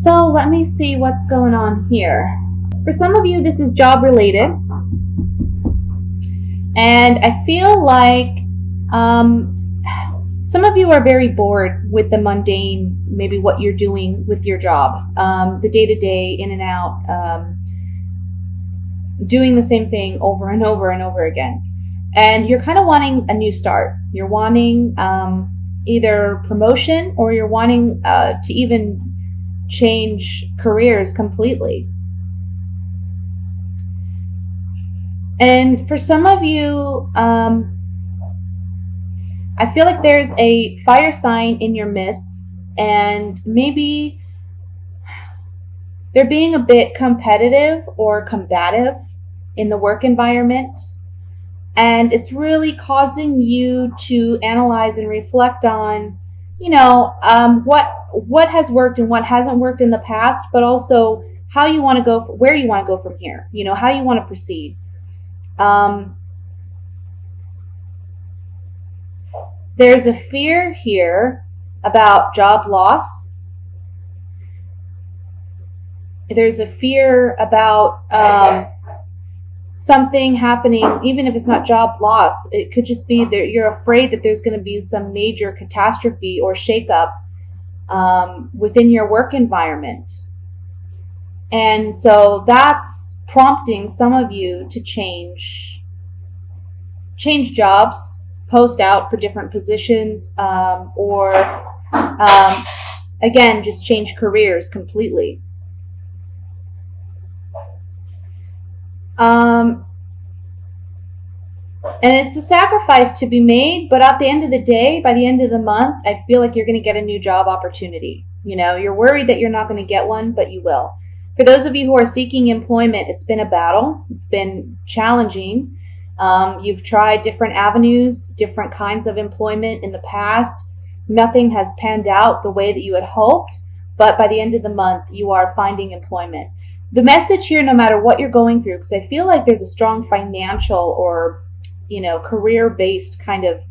So let me see what's going on here. For some of you, this is job related. And I feel like some of you are very bored with the mundane, maybe what you're doing with your job, the day-to-day, in and out, doing the same thing over and over and over again. And you're kind of wanting a new start. You're wanting either promotion, or you're wanting to even change careers completely. And for some of you, I feel like there's a fire sign in your midst, and maybe they're being a bit competitive or combative in the work environment. And it's really causing you to analyze and reflect on, what has worked and what hasn't worked in the past, but also how you want to go, where you want to go from here, how you want to proceed. There's a fear here about job loss. There's a fear about something happening, even if it's not job loss. It could just be that you're afraid that there's going to be some major catastrophe or shakeup within your work environment. And so that's prompting some of you to change jobs, post out for different positions, or again, just change careers completely. And it's a sacrifice to be made, but at the end of the day, by the end of the month, I feel like you're going to get a new job opportunity. You're worried that you're not going to get one, but you will. For those of you who are seeking employment, it's been a battle. It's been challenging. You've tried different avenues, different kinds of employment in the past. Nothing has panned out the way that you had hoped, but by the end of the month, you are finding employment. The message here, no matter what you're going through, because I feel like there's a strong financial or career-based kind of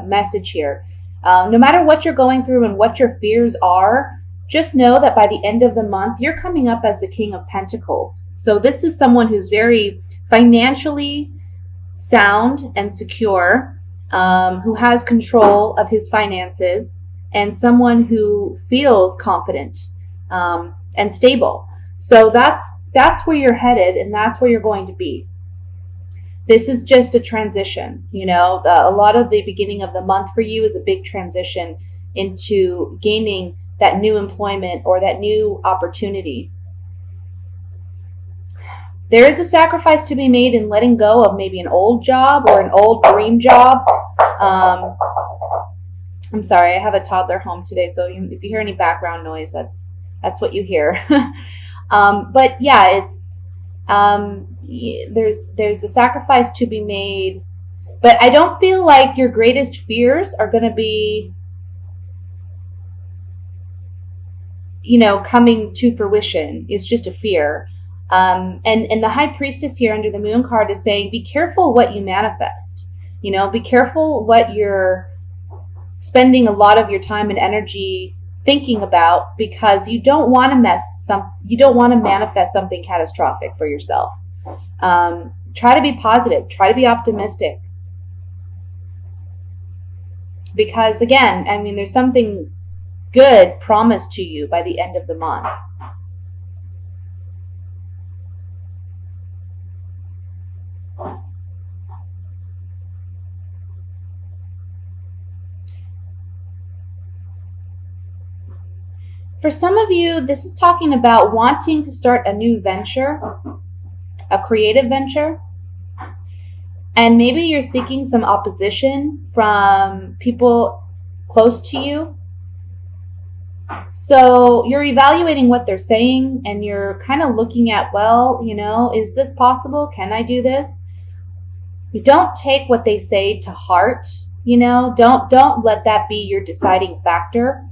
message here. No matter what you're going through and what your fears are, just know that by the end of the month, you're coming up as the King of Pentacles. So this is someone who's very financially sound and secure, who has control of his finances, and someone who feels confident and stable. So that's where you're headed, and that's where you're going to be. This is just a transition. A lot of the beginning of the month for you is a big transition into gaining that new employment or that new opportunity. There is a sacrifice to be made in letting go of maybe an old job or an old dream job. I'm sorry, I have a toddler home today, so if you hear any background noise, that's what you hear. But yeah, it's there's a sacrifice to be made, but I don't feel like your greatest fears are going to be coming to fruition. It's just a fear. And the High Priestess here under the Moon card is saying, be careful what you manifest. Be careful what you're spending a lot of your time and energy thinking about, because you don't want to manifest something catastrophic for yourself. Try to be positive. Try to be optimistic. Because again, there's something good promised to you by the end of the month. For some of you, this is talking about wanting to start a new venture, a creative venture. And maybe you're seeking some opposition from people close to you. So you're evaluating what they're saying, and you're kind of looking at, is this possible? Can I do this? You don't take what they say to heart. Don't let that be your deciding factor.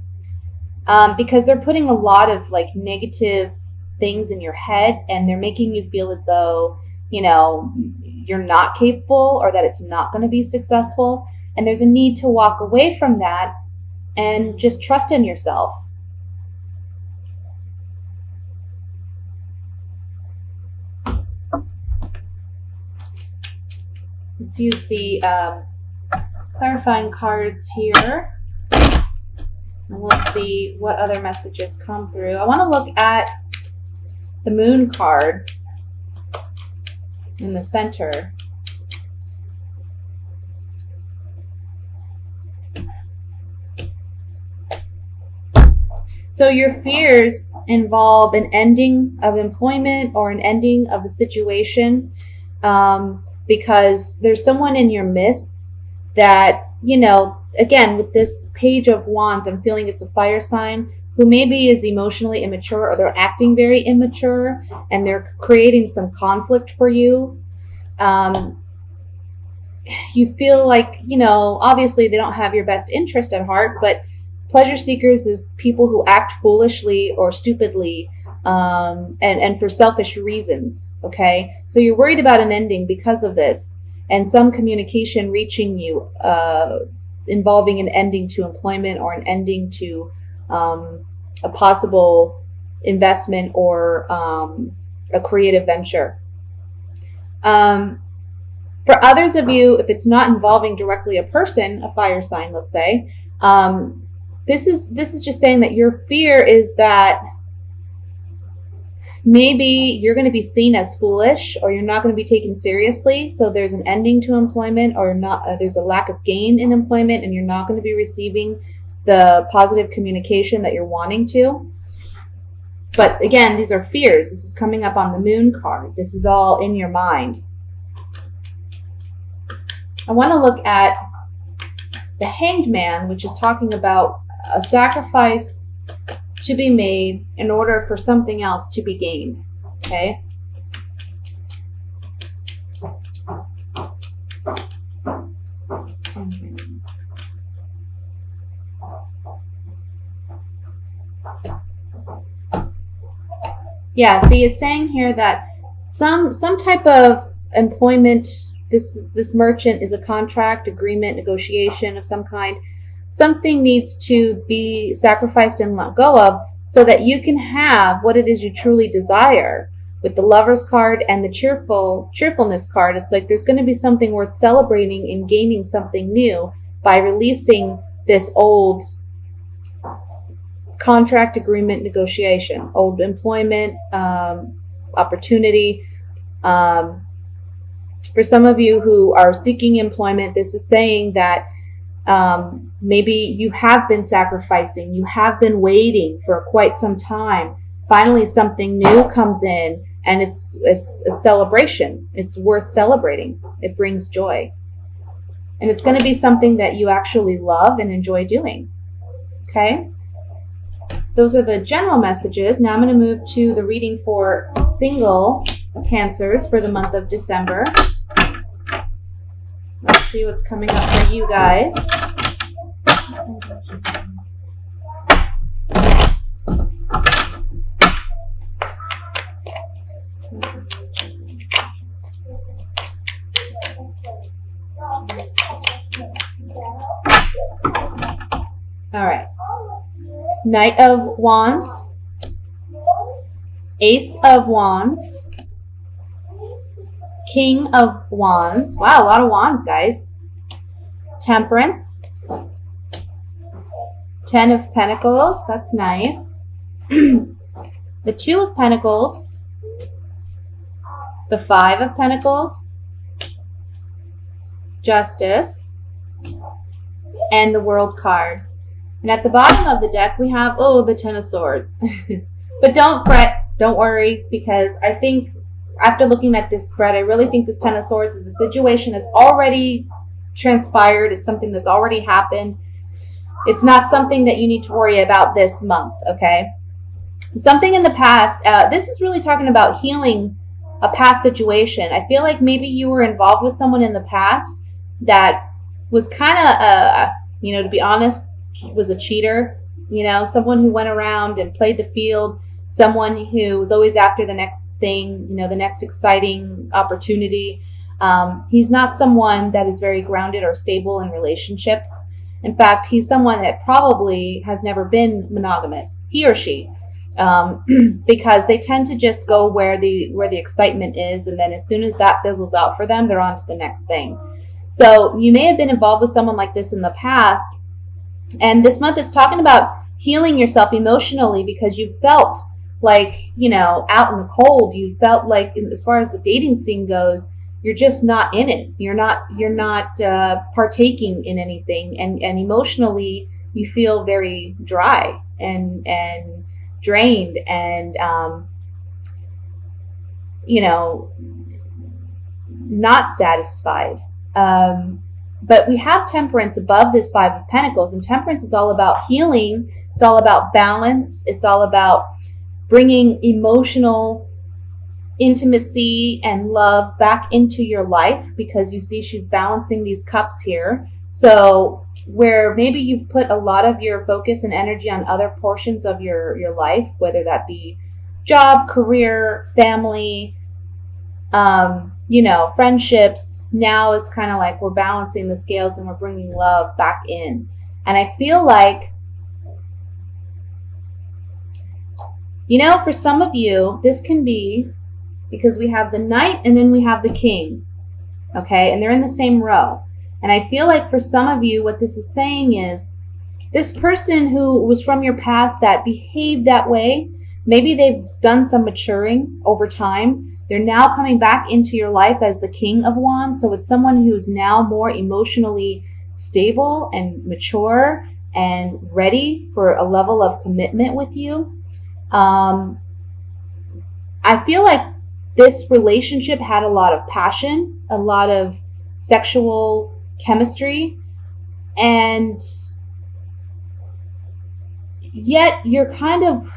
Because they're putting a lot of negative things in your head, and they're making you feel as though, you're not capable, or that it's not going to be successful. And there's a need to walk away from that and just trust in yourself. Let's use the clarifying cards here. And we'll see what other messages come through. I want to look at the Moon card in the center. So your fears involve an ending of employment or an ending of a situation, because there's someone in your midst that, you know, again, with this Page of Wands, I'm feeling it's a fire sign who maybe is emotionally immature, or they're acting very immature and they're creating some conflict for you. You feel like, you know, obviously they don't have your best interest at heart, but pleasure seekers is people who act foolishly or stupidly, and for selfish reasons, okay? So you're worried about an ending because of this, and some communication reaching you involving an ending to employment or an ending to a possible investment or a creative venture. For others of you, if it's not involving directly a person, a fire sign, let's say, this is just saying that your fear is that maybe you're going to be seen as foolish, or you're not going to be taken seriously. So there's an ending to employment, or not. There's a lack of gain in employment, and you're not going to be receiving the positive communication that you're wanting to. But again, these are fears. This is coming up on the Moon card. This is all in your mind. I want to look at the Hanged Man, which is talking about a sacrifice to be made in order for something else to be gained. Okay? Yeah, see, it's saying here that some type of employment, this merchant is a contract, agreement, negotiation of some kind. Something needs to be sacrificed and let go of so that you can have what it is you truly desire. With the Lover's card and the cheerfulness card, it's like there's going to be something worth celebrating and gaining something new by releasing this old contract, agreement, negotiation, old employment, opportunity. For some of you who are seeking employment, this is saying that maybe you have been sacrificing, you have been waiting for quite some time. Finally, something new comes in, and it's a celebration. It's worth celebrating. It brings joy. And it's going to be something that you actually love and enjoy doing. Okay? Those are the general messages. Now I'm going to move to the reading for single Cancers for the month of December. Let's see what's coming up for you guys. All right. Knight of Wands, Ace of Wands, King of Wands. Wow, a lot of wands, guys. Temperance. 10 of Pentacles. That's nice. The 2 of Pentacles. The 5 of Pentacles. Justice. And the World card. And at the bottom of the deck, we have, the 10 of Swords. But don't fret. Don't worry, because I think after looking at this spread, I really think this 10 of Swords is a situation that's already transpired. It's something that's already happened. It's not something that you need to worry about this month, okay? Something in the past, this is really talking about healing a past situation. I feel like maybe you were involved with someone in the past that was kind of, to be honest, was a cheater. Someone who went around and played the field. Someone who was always after the next thing, the next exciting opportunity. He's not someone that is very grounded or stable in relationships. In fact, he's someone that probably has never been monogamous, he or she. because they tend to just go where the excitement is, and then as soon as that fizzles out for them, they're on to the next thing. So you may have been involved with someone like this in the past, and this month it's talking about healing yourself emotionally because you felt like, out in the cold. You felt like, as far as the dating scene goes, you're just not in it. You're not partaking in anything, and emotionally you feel very dry and drained and not satisfied. But we have temperance above this Five of Pentacles, and temperance is all about healing. It's all about balance. It's all about bringing emotional intimacy and love back into your life, because you see she's balancing these cups here. So where maybe you've put a lot of your focus and energy on other portions of your life, whether that be job, career, family, friendships, now it's kind of like we're balancing the scales and we're bringing love back in. And I feel like, for some of you, this can be because we have the Knight and then we have the King, okay? And they're in the same row. And I feel like for some of you, what this is saying is this person who was from your past that behaved that way, maybe they've done some maturing over time. They're now coming back into your life as the King of Wands. So it's someone who's now more emotionally stable and mature and ready for a level of commitment with you. I feel like this relationship had a lot of passion, a lot of sexual chemistry, and yet you're kind of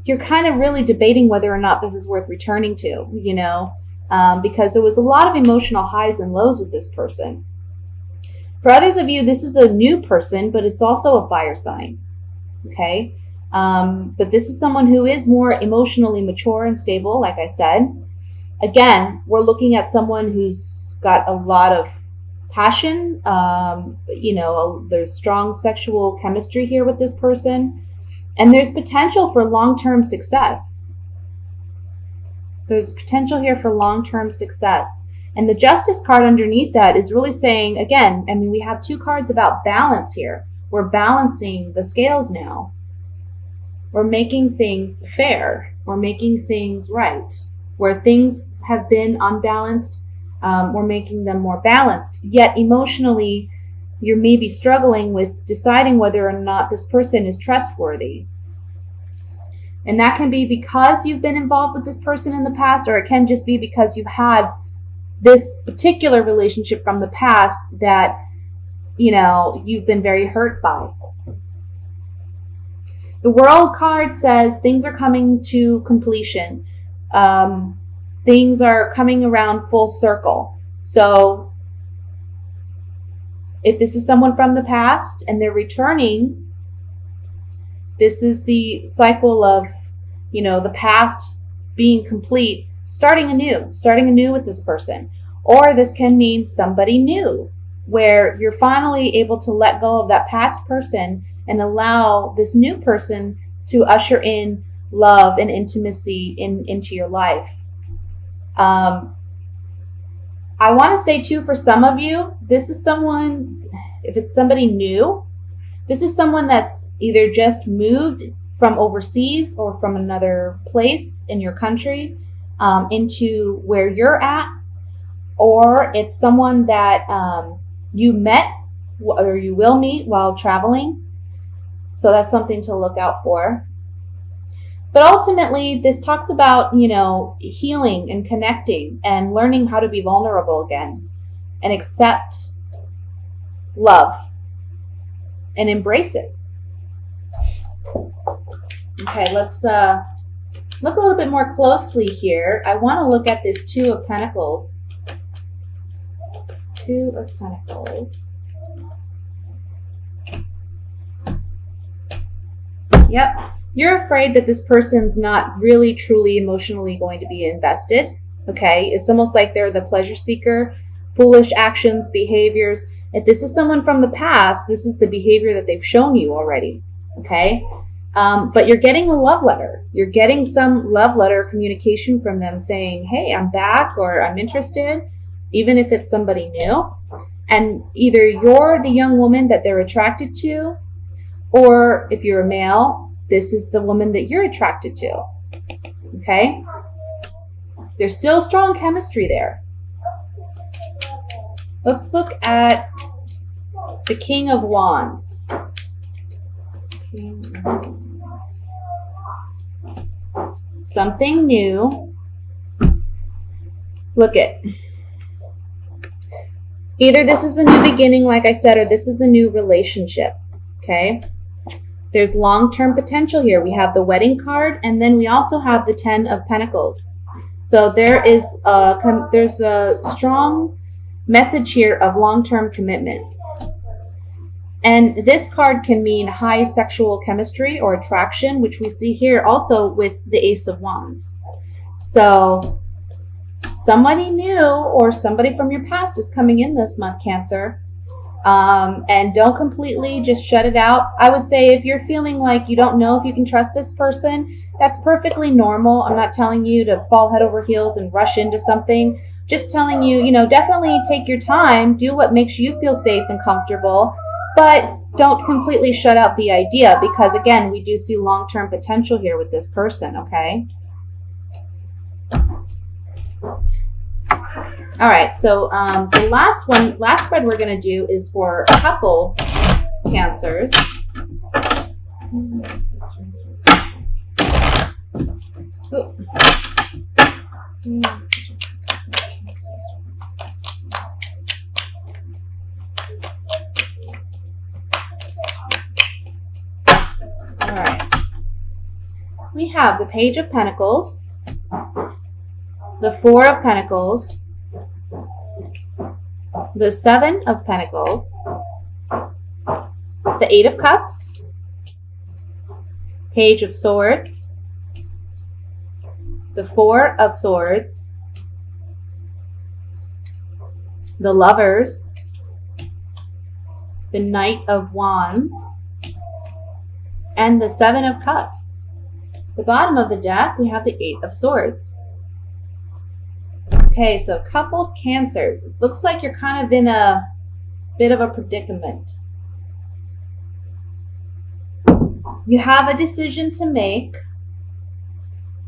really debating whether or not this is worth returning to, because there was a lot of emotional highs and lows with this person. For others of you, this is a new person, but it's also a fire sign, okay? But this is someone who is more emotionally mature and stable, like I said. Again, we're looking at someone who's got a lot of passion. There's strong sexual chemistry here with this person. And there's potential for long-term success. There's potential here for long-term success. And the Justice card underneath that is really saying, again, we have two cards about balance here. We're balancing the scales now. We're making things fair. We're making things right. Where things have been unbalanced, we're making them more balanced. Yet emotionally, you're maybe struggling with deciding whether or not this person is trustworthy. And that can be because you've been involved with this person in the past, or it can just be because you've had this particular relationship from the past that, you've been very hurt by. The World card says things are coming to completion. Things are coming around full circle. So if this is someone from the past and they're returning, this is the cycle of, the past being complete, starting anew with this person. Or this can mean somebody new, where you're finally able to let go of that past person and allow this new person to usher in love and intimacy into your life. I want to say too, for some of you, this is someone, if it's somebody new, this is someone that's either just moved from overseas or from another place in your country into where you're at, or it's someone that you met or you will meet while traveling. So that's something to look out for. But ultimately, this talks about, healing and connecting and learning how to be vulnerable again and accept love and embrace it. Okay, let's look a little bit more closely here. I want to look at this Two of Pentacles. Two of Pentacles. Yep. You're afraid that this person's not really, truly, emotionally going to be invested. Okay. It's almost like they're the pleasure seeker, foolish actions, behaviors. If this is someone from the past, this is the behavior that they've shown you already. Okay. But you're getting a love letter. You're getting some love letter communication from them saying, hey, I'm back, or I'm interested, even if it's somebody new. And either you're the young woman that they're attracted to, or if you're a male, this is the woman that you're attracted to. Okay? There's still strong chemistry there. Let's look at the King of Wands. Something new. Look at. Either this is a new beginning, like I said, or this is a new relationship. Okay? There's long-term potential here. We have the wedding card, and then we also have the 10 of Pentacles. So there's a strong message here of long-term commitment. And this card can mean high sexual chemistry or attraction, which we see here also with the Ace of Wands. So somebody new or somebody from your past is coming in this month, Cancer. And don't completely just shut it out. I would say if you're feeling like you don't know if you can trust this person, that's perfectly normal. I'm not telling you to fall head over heels and rush into something. Just telling you, definitely take your time, do what makes you feel safe and comfortable, but don't completely shut out the idea, because again, we do see long-term potential here with this person, okay? All right, so the last spread we're going to do is for a couple Cancers. Ooh. All right. We have the Page of Pentacles, the Four of Pentacles, the Seven of Pentacles, the Eight of Cups, Page of Swords, the Four of Swords, the Lovers, the Knight of Wands, and the Seven of Cups. The bottom of the deck, we have the Eight of Swords. Okay, so coupled Cancers. It looks like you're kind of in a bit of a predicament. You have a decision to make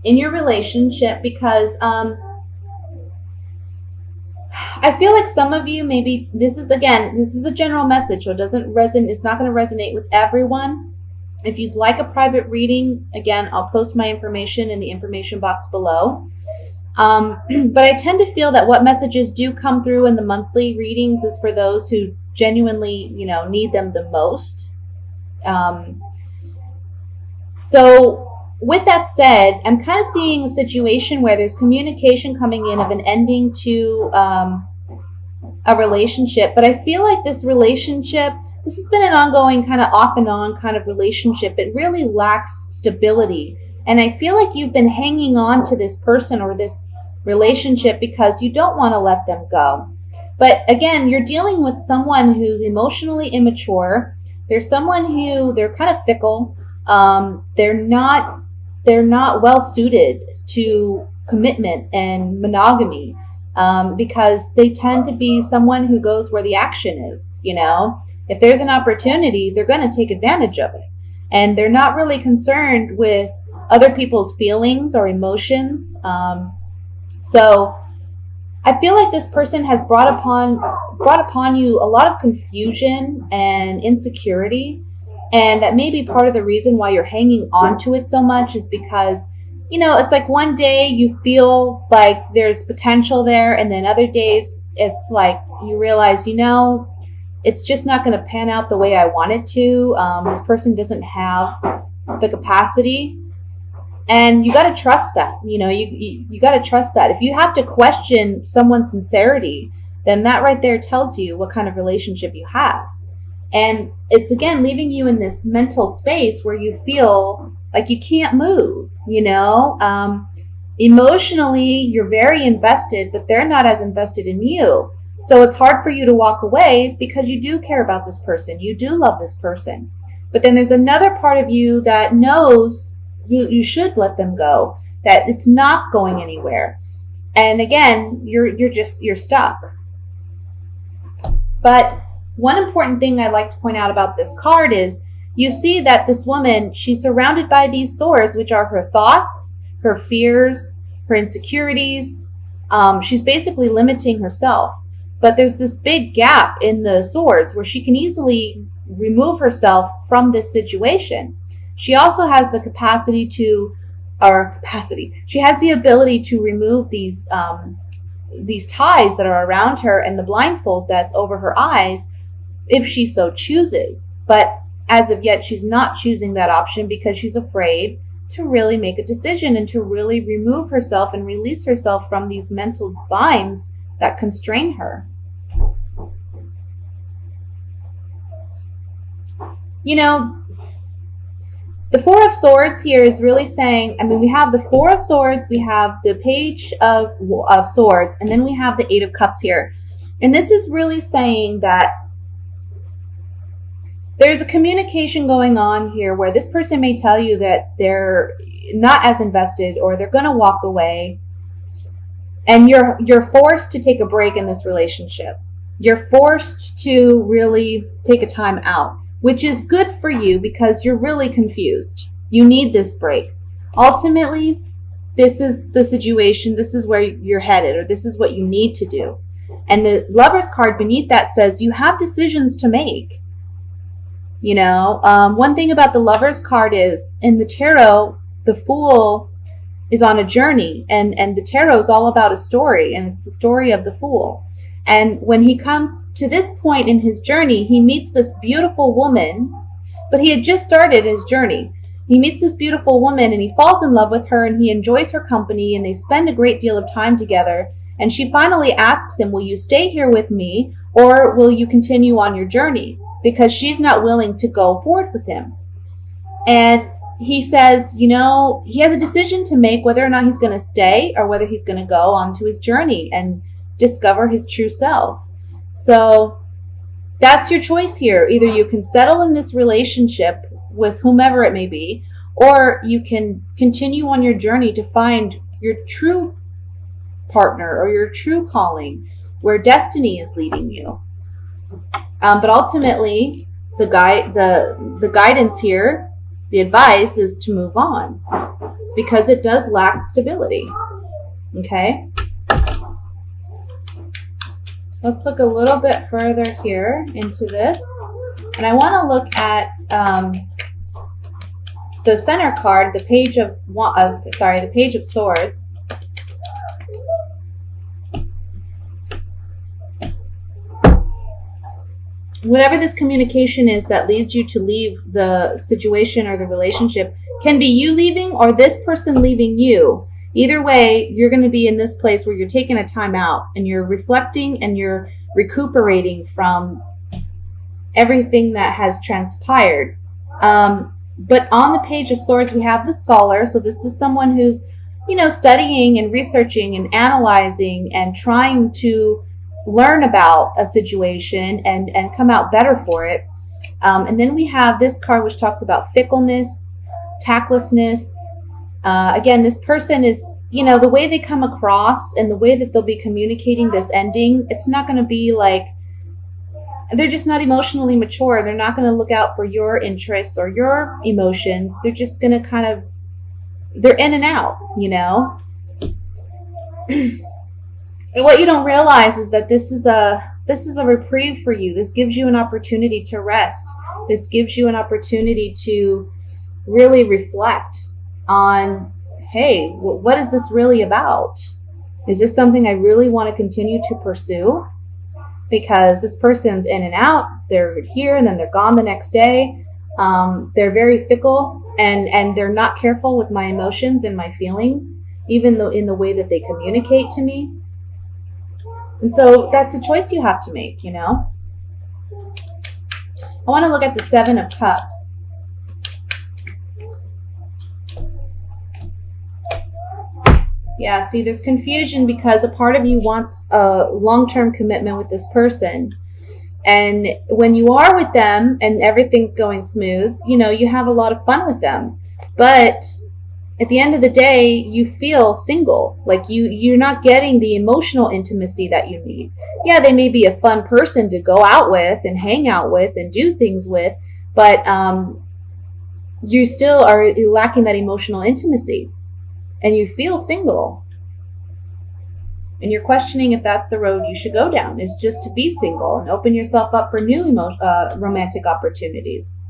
in your relationship because I feel like some of you, maybe this is a general message, so it's not going to resonate with everyone. If you'd like a private reading, again, I'll post my information in the information box below. But I tend to feel that what messages do come through in the monthly readings is for those who genuinely, need them the most. So with that said, I'm kind of seeing a situation where there's communication coming in of an ending to a relationship. But I feel like this relationship, this has been an ongoing kind of off and on kind of relationship. It really lacks stability. And I feel like you've been hanging on to this person or this relationship because you don't want to let them go. But again, you're dealing with someone who's emotionally immature. There's someone who, they're kind of fickle. They're not well suited to commitment and monogamy because they tend to be someone who goes where the action is. If there's an opportunity, they're going to take advantage of it. And they're not really concerned with other people's feelings or emotions. So I feel like this person has brought upon you a lot of confusion and insecurity. And that may be part of the reason why you're hanging on to it so much is because, it's like one day you feel like there's potential there. And then other days it's like you realize, it's just not going to pan out the way I want it to. This person doesn't have the capacity. And you got to trust that, you got to trust that. If you have to question someone's sincerity, then that right there tells you what kind of relationship you have. And it's, again, leaving you in this mental space where you feel like you can't move, emotionally, you're very invested, but they're not as invested in you. So it's hard for you to walk away because you do care about this person. You do love this person. But then there's another part of you that knows you should let them go, that it's not going anywhere. And again, you're stuck. But one important thing I'd like to point out about this card is you see that this woman, she's surrounded by these swords, which are her thoughts, her fears, her insecurities. She's basically limiting herself. But there's this big gap in the swords where she can easily remove herself from this situation. She also has the she has the ability to remove these ties that are around her and the blindfold that's over her eyes if she so chooses. But as of yet, she's not choosing that option because she's afraid to really make a decision and to really remove herself and release herself from these mental binds that constrain her. You know, the Four of Swords here is really saying, I mean, we have the Four of Swords, we have the Page of Swords, and then we have the Eight of Cups here. And this is really saying that there's a communication going on here where this person may tell you that they're not as invested or they're going to walk away. And you're forced to take a break in this relationship. You're forced to really take a time out, which is good for you because you're really confused. You need this break. Ultimately, this is the situation. This is where you're headed, or this is what you need to do. And the Lover's card beneath that says you have decisions to make. You know, one thing about the Lover's card is in the tarot, the Fool is on a journey, and the tarot is all about a story, and it's the story of the Fool. And when he comes to this point in his journey, he meets this beautiful woman, but he had just started his journey. He meets this beautiful woman and he falls in love with her and he enjoys her company and they spend a great deal of time together. And she finally asks him, will you stay here with me or will you continue on your journey? Because she's not willing to go forward with him. And he says, you know, he has a decision to make whether or not he's going to stay or whether he's going to go on to his journey and discover his true self. So that's your choice here. Either you can settle in this relationship with whomever it may be, or you can continue on your journey to find your true partner or your true calling, where destiny is leading you. But ultimately, the guidance here, the advice is to move on because it does lack stability. Okay? Let's look a little bit further here into this. And I want to look at the center card, the Page of Swords. Whatever this communication is that leads you to leave the situation or the relationship can be you leaving or this person leaving you. Either way, you're going to be in this place where you're taking a time out and you're reflecting and you're recuperating from everything that has transpired. But on the Page of Swords, we have the scholar. So this is someone who's, you know, studying and researching and analyzing and trying to learn about a situation and come out better for it. And then we have this card which talks about fickleness, tactlessness. Again, this person is, you know, the way they come across and the way that they'll be communicating this ending, it's not going to be like, they're just not emotionally mature. They're not going to look out for your interests or your emotions. They're just going to kind of, they're in and out, you know. And what you don't realize is that this is a reprieve for you. This gives you an opportunity to rest. This gives you an opportunity to really reflect on, hey, what is this really about? Is this something I really want to continue to pursue? Because this person's in and out. They're here and then they're gone the next day. They're very fickle and they're not careful with my emotions and my feelings, even though in the way that they communicate to me. And so that's a choice you have to make, you know. I want to look at the Seven of Cups. Yeah, see, there's confusion because a part of you wants a long-term commitment with this person. And when you are with them and everything's going smooth, you have a lot of fun with them. But at the end of the day, you feel single. Like you're not getting the emotional intimacy that you need. Yeah, they may be a fun person to go out with and hang out with and do things with, but you still are lacking that emotional intimacy, and you feel single. And you're questioning if that's the road you should go down, is just to be single and open yourself up for new romantic opportunities.